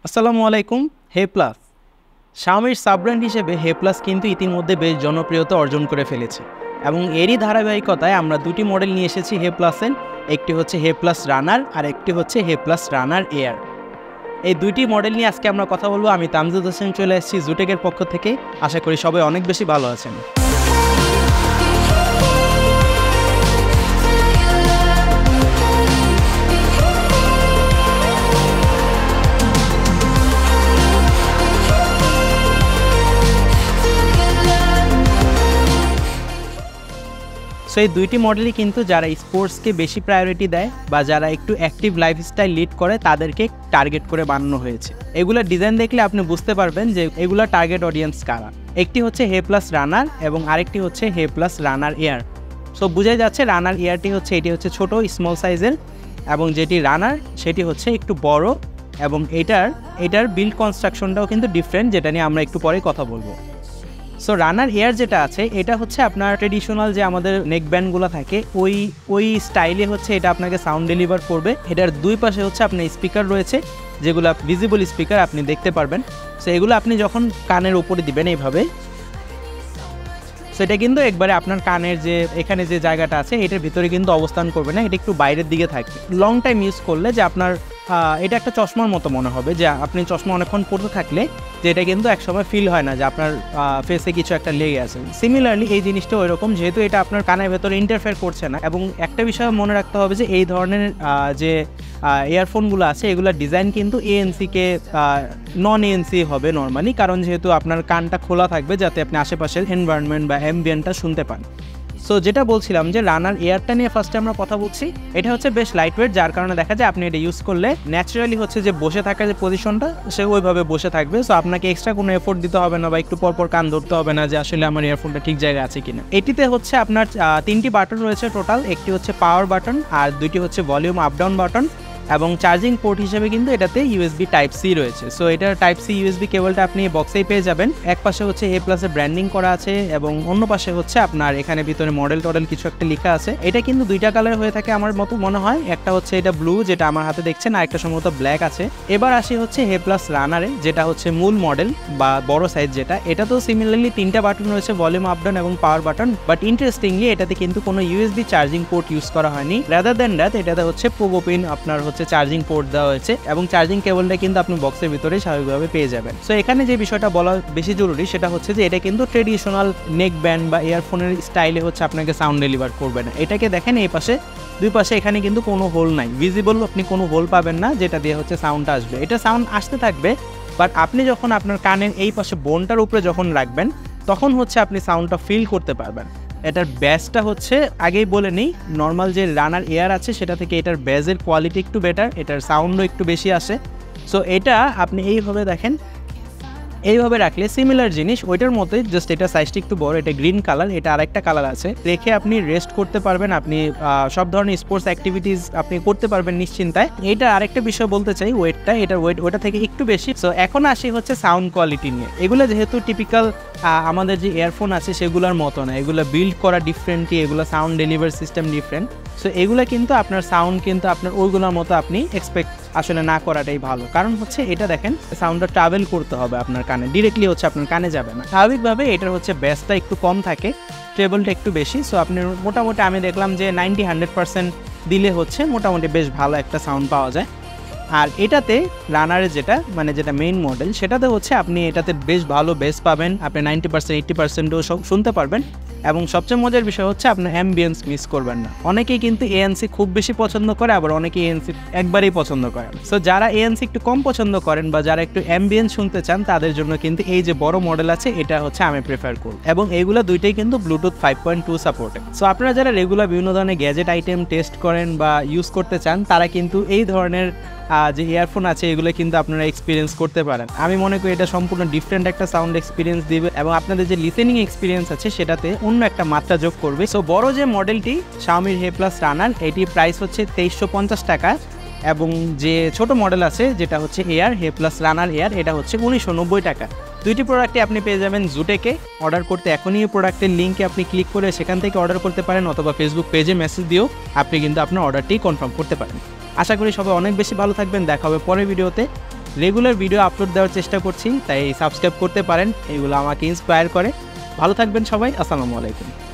আসসালামু আলাইকুম। হে plus শাওমির sub brand হিসেবে হে প্লাস কিন্তু ইতিমধ্যে বেশ জনপ্রিয়তা অর্জন করে ফেলেছে এবং এরই ধারাবাহিকতায় আমরা দুটি মডেল নিয়ে এসেছি হে প্লাসের। একটি হচ্ছে হে প্লাস রানার আর একটি হচ্ছে হে প্লাস রানার এয়ার। এই দুইটি মডেল নিয়ে আজকে আমরা কথা বলবো। আমি তামজিদ হোসেন চলে এসেছি জুটেকের পক্ষ থেকে। আশা করি সবাই অনেক বেশি ভালো আছেন। সো এই দুইটি মডেলই কিন্তু যারা স্পোর্টসকে বেশি প্রায়োরিটি দেয় বা যারা একটু অ্যাক্টিভ লাইফস্টাইল লিড করে তাদেরকে টার্গেট করে বানানো হয়েছে। এগুলোর ডিজাইন দেখলে আপনি বুঝতে পারবেন যে এগুলো টার্গেট অডিয়েন্স কারা। একটি হচ্ছে হে প্লাস রানার এবং আরেকটি হচ্ছে হে প্লাস রানার এয়ার। সো বোঝাই যাচ্ছে রানার এয়ারটি হচ্ছে এটি হচ্ছে ছোট স্মল সাইজের এবং যেটি রানার সেটি হচ্ছে একটু বড় এবং এটার বিল্ড কনস্ট্রাকশনটাও কিন্তু ডিফারেন্ট, যেটা নিয়ে আমরা একটু পরে কথা বলবো। সো রানার এয়ার যেটা আছে এটা হচ্ছে আপনার ট্রেডিশনাল যে আমাদের নেক ব্যান্ডগুলো থাকে ওই স্টাইলে হচ্ছে এটা আপনাকে সাউন্ড ডেলিভার করবে। এটার দুই পাশে হচ্ছে আপনার স্পিকার রয়েছে, যেগুলো ভিজিবল স্পিকার আপনি দেখতে পারবেন। সো এগুলো আপনি যখন কানের উপরে দিবেন এইভাবে, সেটা কিন্তু একবারে আপনার কানের যে এখানে যে জায়গাটা আছে এটার ভিতরে কিন্তু অবস্থান করবে না, এটা একটু বাইরের দিকে থাকবে। লং টাইম ইউজ করলে যে আপনার এটা একটা চশমার মতো মনে হবে, যে আপনি চশমা অনেকক্ষণ পরতে থাকলে যে এটা কিন্তু একসময় ফিল হয় না যে আপনার ফেসে কিছু একটা লেগে আছে। সিমিলারলি এই জিনিসটা ওই রকম, যেহেতু এটা আপনার কানের ভেতরে ইন্টারফেয়ার করছে না। এবং একটা বিষয় মনে রাখতে হবে যে এই ধরনের যে ইয়ারফোনগুলো আছে এগুলোর ডিজাইন কিন্তু এএনসিকে নন এএনসি হবে নর্মালি, কারণ যেহেতু আপনার কানটা খোলা থাকবে যাতে আপনি আশেপাশের এনভায়রনমেন্ট বা অ্যাম্বিয়েন্টটা শুনতে পান। সো যেটা বলছিলাম যে রানার এয়ারটা নিয়ে ফার্স্টে আমরা কথা বলছি। এটা হচ্ছে বেশ লাইটওয়েট, যার কারণে দেখা যায় আপনি এটা ইউজ করলে ন্যাচারালি হচ্ছে যে বসে থাকার যে পজিশনটা সে ওইভাবে বসে থাকবে। সো আপনাকে এক্সট্রা কোনো এফোর্ট দিতে হবে না বা একটু পরপর কান ধরতে হবে না যে আসলে আমার ইয়ারফোনটা ঠিক জায়গায় আছে কিনা। এটিতে হচ্ছে আপনার তিনটি বাটন রয়েছে টোটাল। একটি হচ্ছে পাওয়ার বাটন আর দুইটি হচ্ছে ভলিউম আপ ডাউন বাটন এবং চার্জিং পোর্ট হিসেবে কিন্তু এটাতে ইউএসবি টাইপ সি রয়েছে। সো এটার টাইপ সি ইউএসবি কেবলটা আপনি বক্সেই পেয়ে যাবেন। এক পাশে হচ্ছে হে প্লাসের ব্র্যান্ডিং করা আছে এবং অন্য পাশে হচ্ছে আপনার এখানে ভিতরে মডেল কিছু একটা লেখা আছে। এটা কিন্তু দুইটা কালার হয়ে থাকে আমার মতো মনে হয়। একটা হচ্ছে এটা ব্লু, যেটা আমার হাতে দেখছেন, আর একটা সম্ভবত ব্ল্যাক আছে। এবার আসি হচ্ছে হে প্লাস রানারে, যেটা হচ্ছে মূল মডেল বা বড় সাইজ যেটা। এটা তো সিমিলারলি তিনটা বাটন রয়েছে, ভলিউম আপ ডাউন এবং পাওয়ার বাটন। বাট ইন্টারেস্টিংলি এটাতে কিন্তু কোনো ইউএসবি চার্জিং পোর্ট ইউজ করা হয়নি। রাদার দ্যান দ্যাট এটাতে হচ্ছে পোগো পিন আপনার হচ্ছে চার্জিং পোর্ট দেওয়া হয়েছে এবং চার্জিং কেবলটা কিন্তু আপনি বক্সের ভিতরে স্বাভাবিকভাবে পেয়ে যাবেন। সো এখানে যে বিষয়টা বলা বেশি জরুরি সেটা হচ্ছে যে এটা কিন্তু ট্রেডিশনাল নেক ব্যান্ড বা ইয়ারফোনের স্টাইলে হচ্ছে আপনাকে সাউন্ড ডেলিভার করবে না। এটাকে দেখেন এই পাশে দুই পাশে এখানে কিন্তু কোনো হোল নাই, ভিজিবল আপনি কোনো হোল পাবেন না যেটা দিয়ে হচ্ছে সাউন্ডটা আসবে। এটা সাউন্ড আসতে থাকবে, বাট আপনি যখন আপনার কানের এই পাশে বোনটার উপরে যখন রাখবেন তখন হচ্ছে আপনি সাউন্ডটা ফিল করতে পারবেন। এটার ব্যাসটা হচ্ছে আগেই বলে নিই, নর্মাল যে রানার এয়ার আছে সেটা থেকে এটার ব্যাসের কোয়ালিটি একটু বেটার, এটার সাউন্ডও একটু বেশি আসে। সো এটা আপনি এইভাবে দেখেন, এইভাবে রাখলে সিমিলার জিনিস ওইটার মতোই, জাস্ট এটা সাইজটা একটু বড়। এটা গ্রিন কালার, এটা আরেকটা কালার আছে। রেখে আপনি রেস্ট করতে পারবেন, আপনি সব ধরনের স্পোর্টস অ্যাক্টিভিটিস আপনি করতে পারবেন নিশ্চিন্তায়। এটা আরেকটা বিষয় বলতে চাই, এটার ওয়েট ওটা থেকে একটু বেশি। সো এখন আসি হচ্ছে সাউন্ড কোয়ালিটি নিয়ে। এগুলো যেহেতু টিপিক্যাল আমাদের যে ইয়ারফোন আছে সেগুলোর মতো না, এগুলো বিল্ড করা ডিফারেন্টলি, এগুলো sound delivery system different. So এগুলো কিন্তু আপনার সাউন্ড কিন্তু আপনার ওইগুলোর মতো আপনি এক্সপেক্ট আসলে না করাটাই ভালো, কারণ হচ্ছে এটা দেখেন সাউন্ডটা ট্রাভেল করতে হবে আপনার কানে, ডিরেক্টলি হচ্ছে আপনার কানে যাবে না। স্বাভাবিকভাবে এটার হচ্ছে ব্যাসটা একটু কম থাকে, ট্রেবলটা একটু বেশি। সো আপনি মোটামুটি আমি দেখলাম যে 90-100% দিলে হচ্ছে মোটামুটি বেশ ভালো একটা সাউন্ড পাওয়া যায়। আর এটাতে রানারের যেটা মেইন মডেল সেটাতে হচ্ছে আপনি এটাতে বেশ ভালো বেস পাবেন, আপনি 90-80%ও শুনতে পারবেন। এবং সবচেয়ে মজার বিষয় হচ্ছে আপনার অ্যাম্বিয়েন্স মিস করবেন না। অনেকেই কিন্তু এএনসি খুব বেশি পছন্দ করে, আবার অনেকেই এএনসি একবারেই পছন্দ করেন। সো যারা এএনসি একটু কম পছন্দ করেন বা যারা একটু অ্যাম্বিয়েন্স শুনতে চান তাদের জন্য কিন্তু এই যে বড় মডেল আছে এটা হচ্ছে আমি প্রেফার করব। এবং এইগুলো দুইটাই কিন্তু ব্লুটুথ 5.2 সাপোর্টেড। সো আপনারা যারা রেগুলার বিভিন্ন ধরনের গ্যাজেট আইটেম টেস্ট করেন বা ইউজ করতে চান তারা কিন্তু এই ধরনের যে ইয়ারফোন আছে এগুলো কিন্তু আপনারা এক্সপিরিয়েন্স করতে পারেন। আমি মনে করি এটা সম্পূর্ণ ডিফারেন্ট একটা সাউন্ড এক্সপিরিয়েন্স দিবে এবং আপনাদের যে লিসেনিং এক্সপিরিয়েন্স আছে সেটাতে অন্য একটা মাত্রা যোগ করবে। সো বড় যে মডেলটি শাওমির হে প্লাস রানার, এটির প্রাইস হচ্ছে 2350 টাকা এবং যে ছোট মডেল আছে যেটা হচ্ছে এয়ার হে প্লাস রানার এয়ার, এটা হচ্ছে 1990 টাকা। দুইটি প্রোডাক্টে আপনি পেয়ে যাবেন জুটেকে। অর্ডার করতে এখনই এই প্রোডাক্টের লিঙ্কে আপনি ক্লিক করে সেখান থেকে অর্ডার করতে পারেন, অথবা ফেসবুক পেজে মেসেজ দিয়েও আপনি কিন্তু আপনার অর্ডারটি কনফার্ম করতে পারেন। আশা করি সবাই অনেক বেশি ভালো থাকবেন। দেখা হবে পরের ভিডিওতে। রেগুলার ভিডিও আপলোড দেওয়ার চেষ্টা করছি, তাই সাবস্ক্রাইব করতে পারেন, এগুলো আমাকে ইন্সপায়ার করে। ভালো থাকবেন সবাই, আসসালামু আলাইকুম।